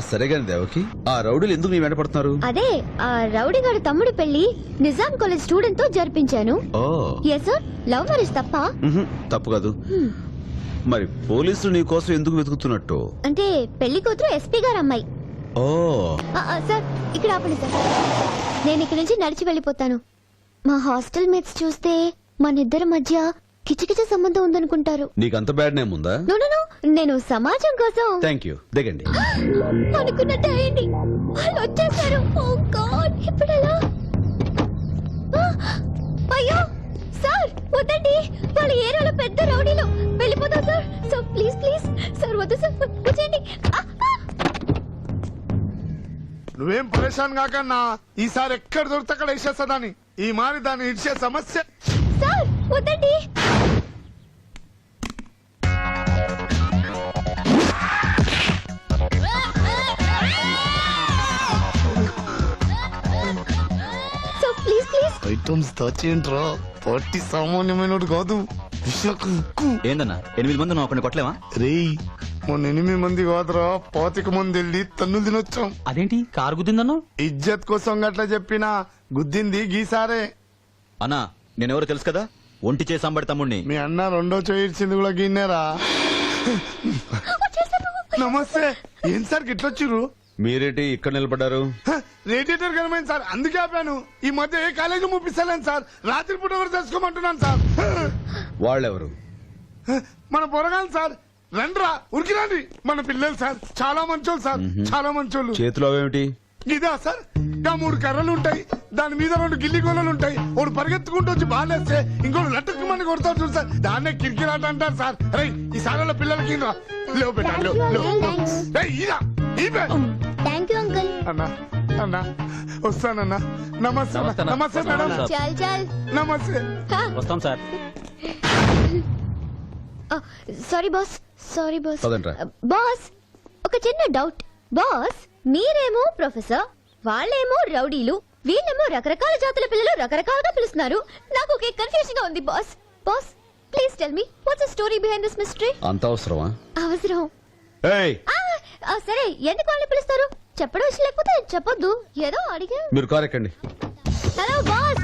సరేగాని దేవకి, ఆ రౌడీలు ఎందుకు నీ వెంట పడుతున్నారు? అదే ఆ రౌడీ గారి తమ్ముడి పెళ్లి నిజాం కాలేజ్ స్టూడెంట్ తో జరిపించాను. ఓ ఎస్ సార్. లవ్ మ్యారేజ్ తప్ప? తప్పు కాదు. మరి పోలీసులు నీ కోసం ఎందుకు వెతుకుతున్నట్టు? అంటే పెళ్లి కూతురు ఎస్పీ గారు అమ్మాయి. ఓ సార్ ఇక్కడ ఆపండి సార్. నేను ఇక్కడి నుంచి నడిచి వెళ్ళిపోతాను. మా హాస్టల్ మేట్స్ చూస్తే మన ఇద్దరి మధ్య కిచకిచ సంబంధం ఉందనుకుంటారు. నీకంత బ్యాడ్ నేమ్ ఉందా? నో నో నో, నేను సమాజం కోసం. థ్యాంక్ యూ, దిగండి. అనుకున్నట్టు అయింది, వాళ్ళు వచ్చేసారు. ఓ గాడ్, ఇప్పుడు ఎలా? అయ్యో సార్ వద్దండి, వాళ్ళ ఏరియాలో పెద్ద రౌడీలు. వెళ్ళిపోతాం sir. Sir please please sir, వద్దు సార్, వచ్చేయండి. నువ్వేం పరేషాన్ కాకన్నా, ఈసారి ఎక్కడ దొరికితే అక్కడ వేసేస్తుందని. ఈ మారి దాన్ని ఇచ్చే సమస్య. సార్ వద్దండి. Sir please please. ఐటమ్స్ దాచేంట్రా, పార్టీ సామాన్యమైన కాదు. ఏందన్నా 8 మంది నువ్వు ఒకరిని కొట్టలేవా? రేయ్ మొన్న 8 మంది కాదురా, 25 మంది వెళ్ళి తన్నులు తినొచ్చాం. అదేంటి కారు గుద్దిందన్నా? ఇజ్జత్ కోసం గట్లా చెప్పినా గుద్దింది గీసారే. అన్నా నేనెవరో తెలుసు కదా, ఒంటి చేసాంబడి తమ్ముడిని. మీ అన్న రెండో చేయించింది కూడా గిన్నెరా. నమస్తే. ఏం సార్ గిట్లొచ్చిర్రు? మీరేంటి ఇక్కడ నిలబడ్డారు? రేడియేటర్ కనమైంది సార్, అందుకే ఆపాను. ఈ మధ్య ఏ కాలేజీ ముప్పిస్తలేను సార్, రాత్రిపూట ఎవరు తెలుసుకోమంటున్నాను సార్. వాళ్ళెవరు? మన పొరగాలి సార్, రండ్రా ఉరికి రండి. మన పిల్లలు సార్ చాలా మంచోళ్ళు సార్, చాలా మంచోళ్ళు. చేతిలో అవేమిటి? ఇదా సార్, ఇంకా 3 కర్రలు ఉంటాయి, దాని మీద 2 గిల్లి గోళలు ఉంటాయి. ఒకటి పరిగెత్తుకుంటూ వచ్చి బాలేస్తే ఇంకోటి లట్టుకు మంది కొడతారు చూడు సార్, దాన్నే కిరికిరాట అంటారు సార్. రై ఈ సార్ల పిల్లలకి లేవు పెట్టాలి. Thank you uncle. అన్నా అన్నా వస్తానన్నా. నమస్తే అన్న. నమస్తే మేడం. చల్ చల్. నమస్తే. వస్తాం sir. Sorry boss, sorry boss. పదండ్రా. బాస్ ఒక చిన్న డౌట్. బాస్ మీరేమో ప్రొఫెసర్, వాళ్ళేమో రౌడీలు, వీళ్ళేమో రకరకాల జాతుల పిల్లలు రకరకాలుగా పిలుస్తున్నారు. నాకు ఒకే కన్ఫ్యూజన్ గా ఉంది boss. Boss please tell me what's the story behind this mystery? అంత అవసరమా? అవసరం. ఏయ్, సరే ఎందుకు వాళ్ళని పిలుస్తారు? చెప్పడం ఇష్టం లేకపోతే చెప్పొద్దు, ఏదో అడిగా. మీరు కారు ఎక్కండి. హలో బాస్,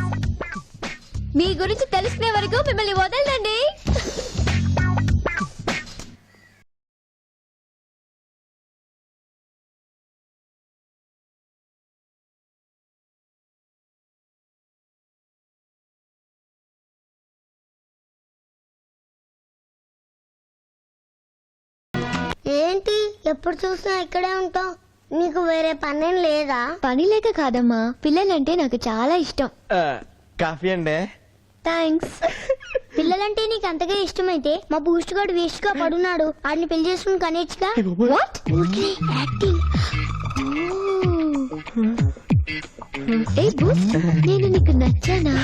మీ గురించి తెలుసుకునే వరకు మిమ్మల్ని వదలండి. ఏంటి ఎప్పుడు చూసినా ఇక్కడే ఉంటావు? నీకు వేరే పనేం లేదా? పని లేక కాదమ్మా, పిల్లలంటే నాకు చాలా ఇష్టం. కాఫీ అండి. థ్యాంక్స్. పిల్లలంటే నీకు అంతగా ఇష్టమైతే మా బూస్ట్ గాడు వేస్ట్ గా పడున్నాడు, ఆడిని పెళ్లి చేసుకుని కనేచ్చుగా. వాట్? యాక్టింగ్. ఏ బూస్ట్, నేను నీకు నచ్చానా?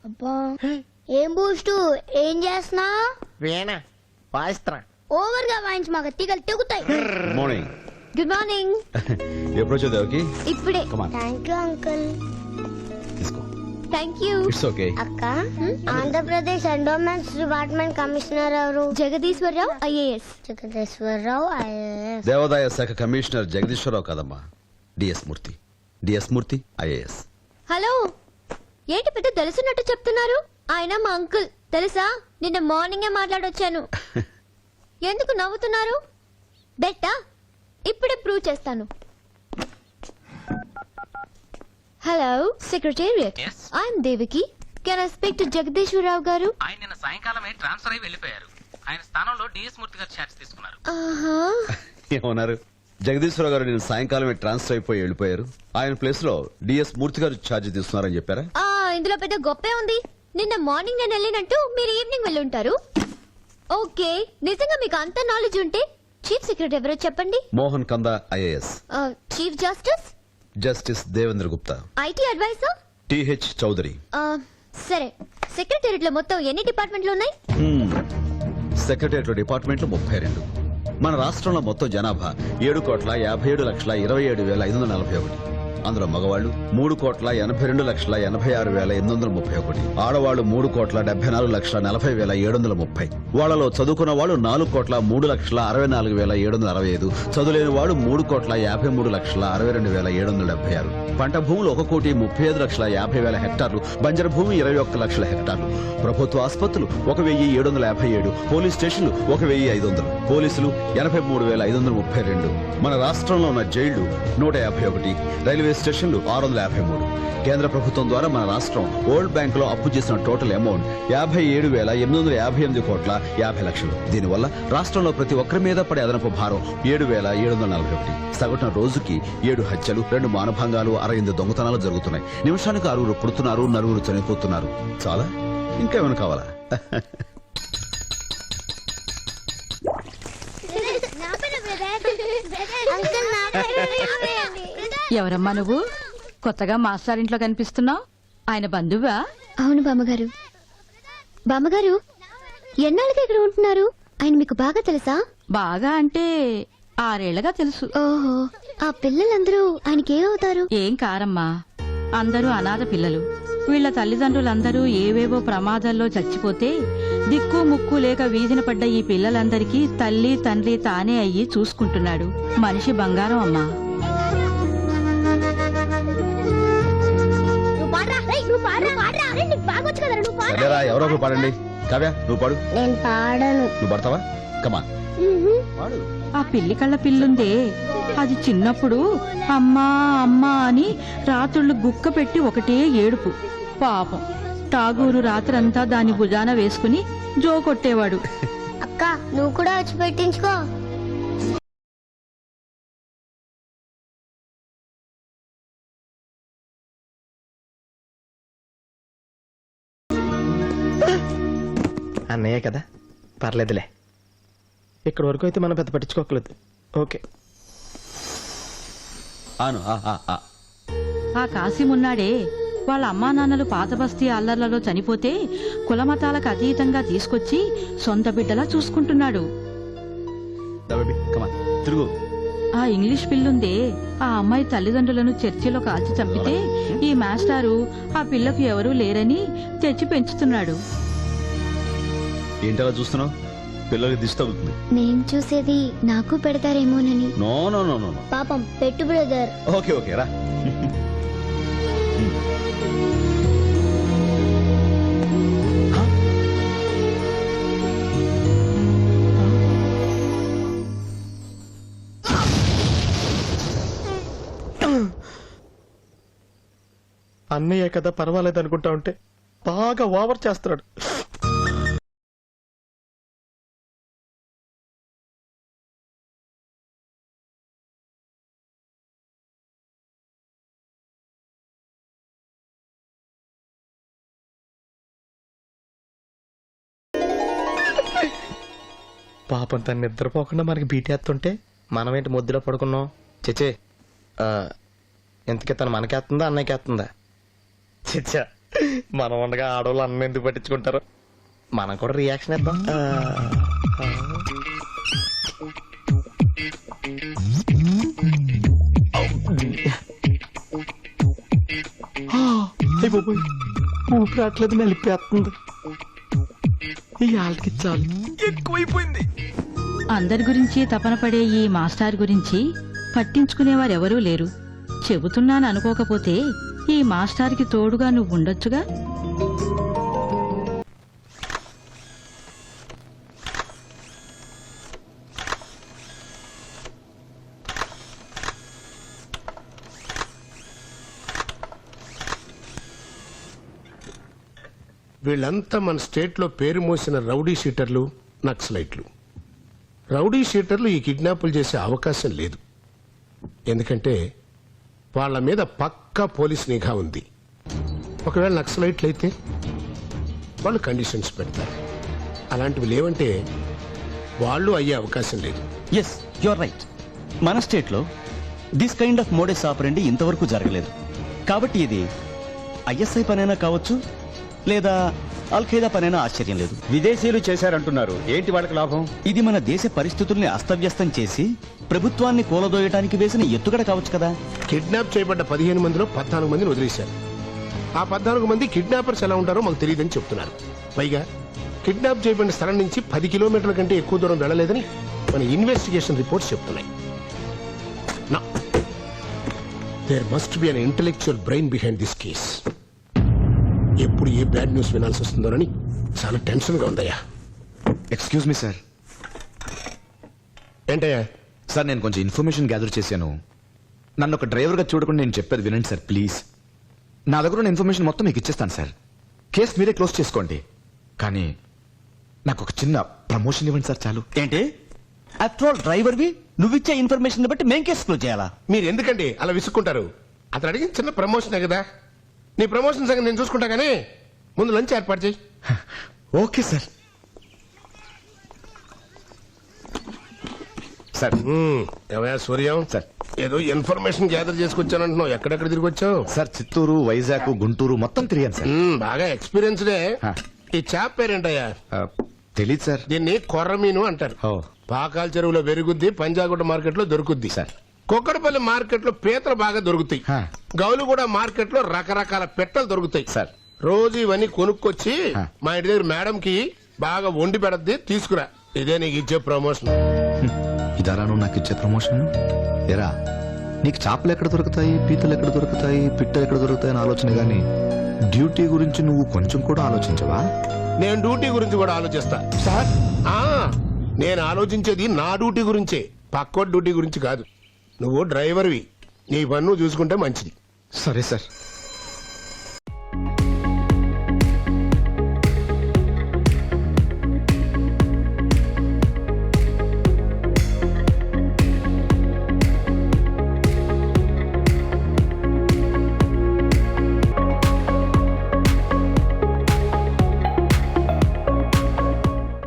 అబ్బా ఏం బూస్ట్, ఏం చేస్తున్నా? వీణ వాయిస్త్రా. ఓవర్ గా వాయించి మాకు తీగలు తెగుతాయి. మార్నింగ్. Good morning. ఎప్పుడు వచ్చావు దేవకి? ఇప్పుడే. Thank you uncle. తీసుకో. Thank you. It's okay. అక్క, ఆంధ్రప్రదేశ్ ఎండోమెంట్స్ డిపార్ట్మెంట్ కమిషనర్ ఎవరు? జగదీశ్వరరావు ఐఏఎస్. జగదీశ్వరరావు ఐఏఎస్. దేవాదాయ శాఖ కమిషనర్ జగదీశ్వరరావు కాదమ్మా, డిఎస్ మూర్తి. డిఎస్ మూర్తి ఐఏఎస్. హలో, ఏంటి పెద్ద తెలుసున్నట్టు చెప్తున్నారు? ఆయన మా అంకుల్ తెలుసా? నిన్న మార్నింగే మాట్లాడొచ్చాను. ఎందుకు నవ్వుతున్నారు? బెట్టా ఇప్పుడే ప్రూవ్ చేస్తాను. హలో సెక్రటేరియట్, ఐఎమ్ దేవికి. Can I speak to Jagadeeswara Rao గారు? ఆయన నిన్న సాయంకాలమే ట్రాన్స్ఫర్ అయి వెళ్ళిపోయారు. ఆయన స్థానంలో డిఎస్ మూర్తి గారు చార్జ్ తీసుకున్నారు. ఆహా. ఏమన్నారు? జగదీశ్వరరావు గారు నేను సాయంకాలమే ట్రాన్స్ఫర్ అయిపోయి వెళ్ళిపోయారు, ఆయన ప్లేస్ లో డిఎస్ మూర్తి గారు ఛార్జ్ తీసుకున్నారని చెప్పారా? ఇందులో పెద్ద గొప్పే ఉంది. నిన్న మార్నింగ్ నేను వెళ్ళినట్టు మీరు ఈవినింగ్ వెళ్ళి ఉంటారు. ఓకే, నిజంగా మీకు అంత నాలెడ్జ్ ఉంటే చీఫ్ సెక్రటరీ ఎవరో చెప్పండి. Mohan Kanda IAS. Chief justice? Justice Devendra Gupta. IT adviser? TH Chowdary. సరే, సెక్రటేరియట్ లో మొత్తం ఎన్ని డిపార్ట్మెంట్లు ఉన్నాయి? సెక్రటేరియట్ డిపార్ట్మెంట్లు 32. మన రాష్ట్రంలో మొత్తం జనాభా 7,57,27,541. అందులో మగవాళ్లు 3,82,86,831. ఆడవాళ్లు 3,74,40,730. వాళ్లలో చదువుకున్న వాళ్ళు 4,03,64,765. చదువులేని వాడు 3,53,62,776. పంట భూములు 1,35,50,000 హెక్టార్లు. బంజరు భూమి 21,00,000 హెక్టార్లు. ప్రభుత్వ ఆసుపత్రులు 1,757. పోలీస్ స్టేషన్లు 1,500. పోలీసులు 83,532. మన రాష్ట్రంలో ఉన్న జైళ్లు 151. రైల్వే స్టేషన్లు 653. కేంద్ర ప్రభుత్వం ద్వారా మన రాష్ట్రం వరల్డ్ బ్యాంక్ లో అప్పు చేసిన టోటల్ అమౌంట్ 57,858,50,00,000. దీనివల్ల రాష్ట్రంలో ప్రతి ఒక్కరి మీద పడే అదనపు భారం 7,741. సగటున రోజుకి 7 హత్యలు, 2 మానభంగాలు, 68 దొంగతనాలు జరుగుతున్నాయి. నిమిషానికి 6 పుడుతున్నారు, 4 చనిపోతున్నారు. చాలా? ఇంకేమైనా కావాలా? ఎవరమ్మా నువ్వు? కొత్తగా మాస్టర్ ఇంట్లో కనిపిస్తున్నావు. ఆయన బంధువా? అవును బామ్మగారు. బామ్మగారు, ఎన్నాళ్ళకి ఇక్కడ ఉంటున్నారు? ఆయన మీకు బాగా తెలుసా? బాగా అంటే 6 ఏళ్లగా తెలుసు. ఓహో, ఆ పిల్లలందరూ ఆయనకి ఏమవుతారు? ఏం కారమ్మా, అందరూ అనాథ పిల్లలు. వీళ్ల తల్లిదండ్రులందరూ ఏవేవో ప్రమాదాల్లో చచ్చిపోతే దిక్కు ముక్కు లేక వీధిన పడ్డ ఈ పిల్లలందరికీ తల్లి తండ్రి తానే అయ్యి చూసుకుంటున్నాడు. మనిషి బంగారం అమ్మా. సరేరా, ఎవరో ఒకరు పాడండి. కావ్య, నువ్వు పాడు. నేను పాడను. నువ్వు పడతావా? కమా పాడు. ఆ పిల్లి కళ్ళ పిల్లుందే, అది చిన్నప్పుడు అమ్మా అమ్మా అని రాత్రుళ్ళు గుక్క పెట్టి ఒకటే ఏడుపు. పాపం టాగూరు రాత్రంతా దాని భుజాన వేసుకుని జో కొట్టేవాడు. అక్క, నువ్వు కూడా వచ్చి పెట్టించుకో. అన్నయ్య కదా, పర్లేదులే. ఇక్కడ వరకు అయితే మనం పెద్ద పట్టించుకోకలేదు. ఓకే. ఆను, ఆ కాసిమున్నాడే, వాళ్ళ అమ్మా నాన్నలు పాత బస్తీ అల్లర్లలో చనిపోతే కులమతాలకు అతీతంగా తీసుకొచ్చి సొంత బిడ్డలా చూసుకుంటున్నాడు. కమా తిరుగు. ఆ ఇంగ్లీష్ పిల్లుందే, ఆ అమ్మాయి తల్లిదండ్రులను చర్చిలో కాల్చి చంపితే ఈ మాస్టారు ఆ పిల్లకు ఎవరూ లేరని తెచ్చి పెంచుతున్నాడు. ఏంటలా చూస్తున్నావు? పిల్లలకి దిష్టి తగులుతుంది. నేను చూసేది నాకు పెడతారేమోనని. No no no no. పాపం పెట్టు బ్రదర్. ఓకే ఓకే రా. అన్నయ్య కదా, పర్వాలేదు అనుకుంటా ఉంటే బాగా ఓవర్ చేస్తున్నాడు. పాపం తను నిద్రపోకుండా మనకి బీటేస్తుంటే మనమేంటి ముద్దులో పడుకున్నాం. చచ్చే, ఎంతకీ తను మనకేస్తుందా అన్నయ్యకేస్తుందా? చచ్చా, మనం ఉండగా ఆడవాళ్ళు అన్న ఎందుకు పట్టించుకుంటారు? మనం కూడా రియాక్షన్ ఇద్దాం. ఊపిరి రావట్లేదు, మెలిపేస్తుంది. ఈ ఆళ్ళకి చాలు ఎక్కువైపోయింది. అందరి గురించి తపన పడే ఈ మాస్టర్ గురించి పట్టించుకునేవారెవరూ లేరు. చెబుతున్నాను అనుకోకపోతే ఈ మాస్టార్కి తోడుగా నువ్వు ఉండొచ్చుగా. వీళ్ళంతా మన స్టేట్ లో పేరు మోసిన రౌడీ షీటర్లు, నక్సలైట్లు. రౌడీ షీటర్లు ఈ కిడ్నాపులు చేసే అవకాశం లేదు. ఎందుకంటే వాళ్ళ మీద పక్కా పోలీస్ నిఘా ఉంది. ఒకవేళ నక్సలైట్లు అయితే వాళ్ళు కండిషన్స్ పెడతారు. అలాంటివి లేవంటే వాళ్ళు అయ్యే అవకాశం లేదు. Yes, you're right. మన స్టేట్ లో this kind of modus operandi ఇంతవరకు జరగలేదు. కాబట్టి ఇది ఐఎస్ఐ పనైనా కావచ్చు లేదా అల్ఖైదా పనైనా ఆశ్చర్యం లేదు. విదేశీయులు చేశారంటున్నారు, ఏంటి వాళ్ళకి లాభం? ఇది మన దేశ పరిస్థితుల్ని అస్తవ్యస్తం చేసి ప్రభుత్వాన్ని కూలదోయటానికి వేసిన ఎత్తుగడ కావచ్చు కదా. కిడ్నాప్ చేయబడ్డ 15 మందిలో 14 మందిని వదిలేశారు. ఆ 14 మంది కిడ్నాపర్స్ ఎలా ఉంటారో మాకు తెలియదని చెప్తున్నారు. పైగా కిడ్నాప్ చేయబడిన స్థలం నుంచి 10 కిలోమీటర్ల కంటే ఎక్కువ దూరం వెళ్ళలేదని మన ఇన్వెస్టిగేషన్ రిపోర్ట్స్ చెప్తున్నాయి. There must be an intellectual brain behind this case. ఎప్పుడు ఏ బ్యాడ్ న్యూస్ వినాల్సి వస్తుందోనని చాలా టెన్షన్ గా ఉందయ్యా. Excuse me sir. ఏంటయ్యా? సార్ నేను కొంచెం ఇన్ఫర్మేషన్ గ్యాదర్ చేశాను. నన్ను ఒక డ్రైవర్గా చూడకుండా నేను చెప్పేది వినండి సార్ ప్లీజ్. నా దగ్గర ఉన్న ఇన్ఫర్మేషన్ మొత్తం మీకు ఇచ్చేస్తాను సార్. కేసు మీరే క్లోజ్ చేసుకోండి. కానీ నాకు ఒక చిన్న ప్రమోషన్ ఇవ్వండి సార్ చాలు. ఏంటి ఆఫ్టర్ ఆల్ డ్రైవర్వి నువ్విచ్చే ఇన్ఫర్మేషన్ బట్టి మేం కేసు క్లోజ్ చేయాలా? మీరు ఎందుకండి అలా విసుక్కుంటారు? అతను అడిగిన చిన్న ప్రమోషనే కదా. నీ ప్రమోషన్ సంగతి నేను చూసుకుంటా గానీ ముందు లంచ్ ఏర్పాటు చేయి. Okay sir. సార్ ఏమయ్యా సూర్యం, సార్ ఏదో ఇన్ఫర్మేషన్ గ్యాదర్ చేసుకొచ్చానంటున్నావు. ఎక్కడెక్కడ తిరిగి వచ్చావు? సార్ చిత్తూరు, వైజాగ్, గుంటూరు మొత్తం తిరిగాను సార్. బాగా ఎక్స్పీరియన్స్డే. హ. ఈ చేప పేరేంటయ్యా? తెలీదు సార్. దీన్ని కొర్రమీను అంటారు. ఓ పాకాల చెరువులో పెరుగుద్ది, పంజాగుట్ట మార్కెట్ లో దొరుకుద్ది సార్. కుక్కడపల్లి మార్కెట్ లో పీతలు బాగా దొరుకుతాయి. హ. గౌలుగూడ మార్కెట్ లో రకరకాల పెట్టలు దొరుకుతాయి సార్. రోజు ఇవన్నీ కొనుక్కొచ్చి హ. మా ఇంటి దగ్గర మేడం కి బాగా వండి పెడద్ది, తీసుకురా. ఇదే నీకు ఇచ్చే ప్రమోషన్. ఇదారా నువ్వు నాకు ఇచ్చే ప్రమోషన్? ఎరా నీకు చేపలు ఎక్కడ దొరుకుతాయి, పీతలు ఎక్కడ దొరుకుతాయి, పిట్టలు ఎక్కడ దొరుకుతాయి అని ఆలోచన గానీ డ్యూటీ గురించి నువ్వు కొంచెం కూడా ఆలోచించవా? నేను డ్యూటీ గురించి కూడా ఆలోచిస్తా సార్. నేను ఆలోచించేది నా డ్యూటీ గురించే, పక్కోటి డ్యూటీ గురించి కాదు. నువ్వు డ్రైవర్వి, నీ పన్ను చూసుకుంటే మంచిది. సరే సార్.